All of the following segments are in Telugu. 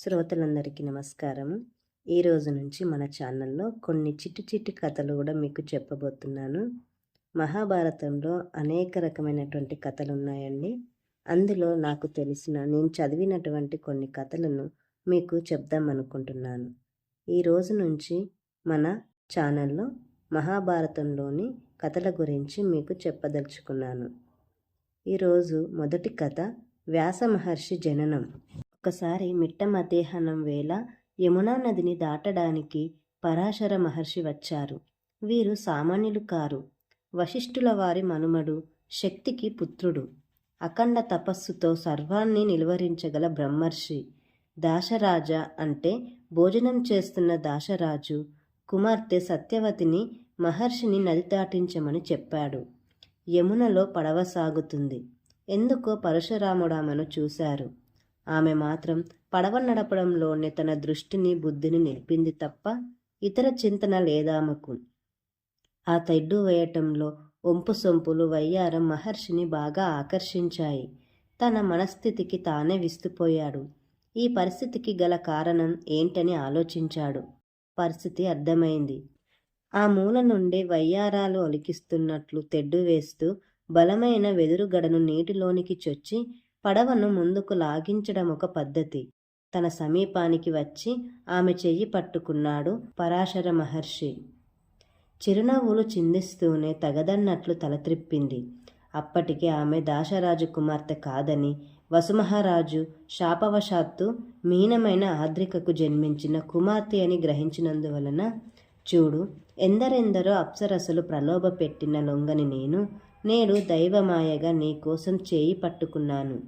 శ్రోతలందరికీ నమస్కారము. ఈరోజు నుంచి మన ఛానల్లో కొన్ని చిట్టి చిట్టి కథలు కూడా మీకు చెప్పబోతున్నాను. మహాభారతంలో అనేక రకమైనటువంటి కథలు ఉన్నాయండి. అందులో నాకు నేను చదివినటువంటి కొన్ని కథలను మీకు చెప్దామనుకుంటున్నాను. ఈరోజు నుంచి మన ఛానల్లో మహాభారతంలోని కథల గురించి మీకు చెప్పదలుచుకున్నాను. ఈరోజు మొదటి కథ వ్యాస మహర్షి జననం. ఒకసారి మిట్ట మధ్యాహ్నం వేళ యమునా నదిని దాటడానికి పరాశర మహర్షి వచ్చారు. వీరు సామాన్యులు కారు. వశిష్ఠుల వారి మనుమడు, శక్తికి పుత్రుడు. అఖండ తపస్సుతో సర్వాన్ని నిలువరించగల బ్రహ్మర్షి. దాశరాజ అంటే భోజనం చేస్తున్న దాశరాజు కుమార్తె సత్యవతిని మహర్షిని నది దాటించమని చెప్పాడు. యమునలో పడవ సాగుతుంది. ఎందుకో పరశురాముడామెను చూశారు. ఆమె మాత్రం పడవ నడపడంలోనే తన దృష్టిని బుద్ధిని నిలిపింది తప్ప ఇతర చింతన లేదామకు. ఆ తెడ్డు వేయటంలో ఒంపు సొంపులు వయ్యారం మహర్షిని బాగా ఆకర్షించాయి. తన మనస్థితికి తానే విస్తుపోయాడు. ఈ పరిస్థితికి గల కారణం ఏంటని ఆలోచించాడు. పరిస్థితి అర్థమైంది. ఆ మూల నుండి వయ్యారాలు ఒలికిస్తున్నట్లు తెడ్డు వేస్తూ బలమైన వెదురుగడను నీటిలోనికి చొచ్చి పడవను ముందుకు లాగించడం ఒక పద్ధతి. తన సమీపానికి వచ్చి ఆమె చెయ్యి పట్టుకున్నాడు పరాశర మహర్షి. చిరునవ్వులు చిందిస్తూనే తగదన్నట్లు తల త్రిప్పింది. అప్పటికి ఆమె దాశరాజు కుమార్తె కాదని, వసుమహారాజు శాపవశాత్తు మీనమైన ఆద్రికకు జన్మించిన కుమార్తె అని గ్రహించినందువలన, చూడు, ఎందరెందరో అప్సరసలు ప్రలోభ పెట్టిన లొంగని నేడు దైవమాయగా నీకోసం చేయి పట్టుకున్నాను.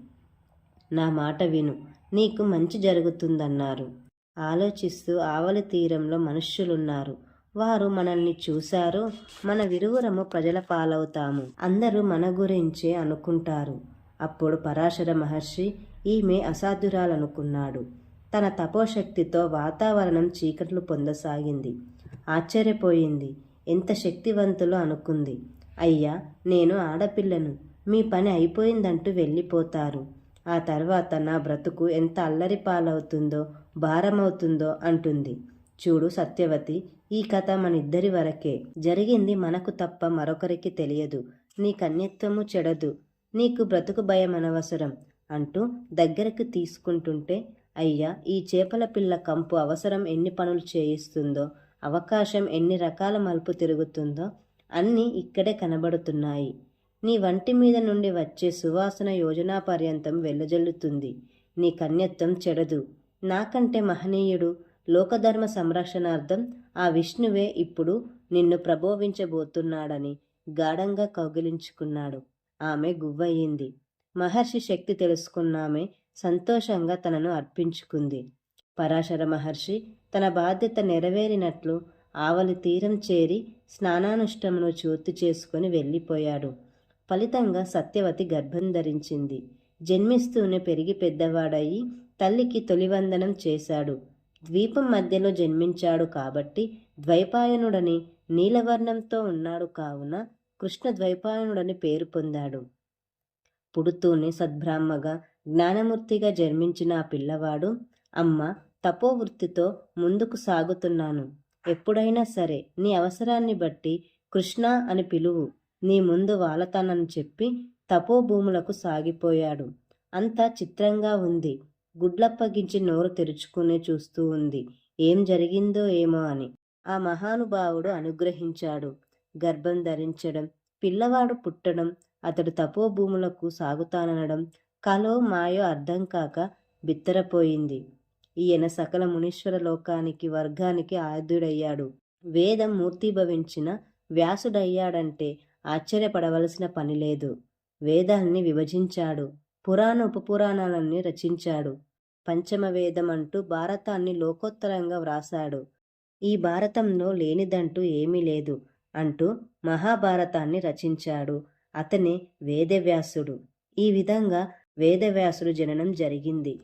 నా మాట విను, నీకు మంచి జరుగుతుందన్నారు. ఆలోచిస్తూ ఆవలి తీరంలో మనుష్యులున్నారు. వారు మనల్ని చూశారో మన విరువురము ప్రజల పాలవుతాము. అందరూ మన గురించే అనుకుంటారు. అప్పుడు పరాశర మహర్షి ఈమె అసాధ్యురాలనుకున్నాడు. తన తపోశక్తితో వాతావరణం చీకట్లు పొందసాగింది. ఆశ్చర్యపోయింది. ఎంత శక్తివంతులో అనుకుంది. అయ్యా, నేను ఆడపిల్లను, మీ పని అయిపోయిందంటూ వెళ్ళిపోతారు. ఆ తర్వాత నా బ్రతుకు ఎంత అల్లరి పాలవుతుందో, భారమవుతుందో అంటుంది. చూడు సత్యవతి, ఈ కథ మనిద్దరి వరకే జరిగింది. మనకు తప్ప మరొకరికి తెలియదు. నీ కన్యత్వము చెడదు. నీకు బ్రతుకు భయం అనవసరం అంటూ దగ్గరకు తీసుకుంటుంటే, అయ్యా, ఈ చేపల పిల్ల కంపు అవసరం ఎన్ని పనులు చేయిస్తుందో, అవకాశం ఎన్ని రకాల మలుపు తిరుగుతుందో అన్నీ ఇక్కడే కనబడుతున్నాయి. నీ వంటి మీద నుండి వచ్చే సువాసన యోజనా పర్యంతం వెళ్లజల్లుతుంది. నీ కన్యత్వం చెడదు. నాకంటే మహనీయుడు, లోకధర్మ సంరక్షణార్థం ఆ విష్ణువే ఇప్పుడు నిన్ను ప్రబోధించబోతున్నాడని గాఢంగా కౌగిలించుకున్నాడు. ఆమె గువ్వయ్యింది. మహర్షి శక్తి తెలుసుకున్నామె సంతోషంగా తనను అర్పించుకుంది. పరాశర మహర్షి తన బాధ్యత నెరవేరినట్లు ఆవలి తీరం చేరి స్నానానుష్ఠమును పూర్తి చేసుకుని వెళ్ళిపోయాడు. ఫలితంగా సత్యవతి గర్భం ధరించింది. జన్మిస్తూనే పెరిగి పెద్దవాడయి తల్లికి తొలివందనం చేశాడు. ద్వీపం మధ్యలో జన్మించాడు కాబట్టి ద్వైపాయనుడని, నీలవర్ణంతో ఉన్నాడు కావున కృష్ణ ద్వైపాయనుడని పేరు పొందాడు. పుడుతూనే సద్బ్రాహ్మగా జ్ఞానమూర్తిగా జన్మించిన ఆ పిల్లవాడు, అమ్మ, తపోవృత్తితో ముందుకు సాగుతున్నాను. ఎప్పుడైనా సరే నీ అవసరాన్ని బట్టి కృష్ణ అని పిలువు. నీ ముందు వాలతానని చెప్పి తపోభూములకు సాగిపోయాడు. అంతా చిత్రంగా ఉంది. గుడ్లప్పగించి నోరు తెరుచుకునే చూస్తూ ఉంది. ఏం జరిగిందో ఏమో అని. ఆ మహానుభావుడు అనుగ్రహించాడు. గర్భం ధరించడం, పిల్లవాడు పుట్టడం, అతడు తపోభూములకు సాగుతాననడం కలో మాయో అర్థం కాక బిత్తరపోయింది. ఈయన సకల మునీశ్వర లోకానికి వర్గానికి ఆద్యుడయ్యాడు. వేదం మూర్తిభవించిన వ్యాసుడయ్యాడంటే ఆశ్చర్యపడవలసిన పనిలేదు. వేదాన్ని విభజించాడు. పురాణ ఉపపురాణాలన్నీ రచించాడు. పంచమ వేదం అంటూ భారతాన్ని లోకోత్తరంగా వ్రాసాడు. ఈ భారతంలో లేనిదంటూ ఏమీ లేదు అంటూ మహాభారతాన్ని రచించాడు. అతనే వేదవ్యాసుడు. ఈ విధంగా వేదవ్యాసుడు జననం జరిగింది.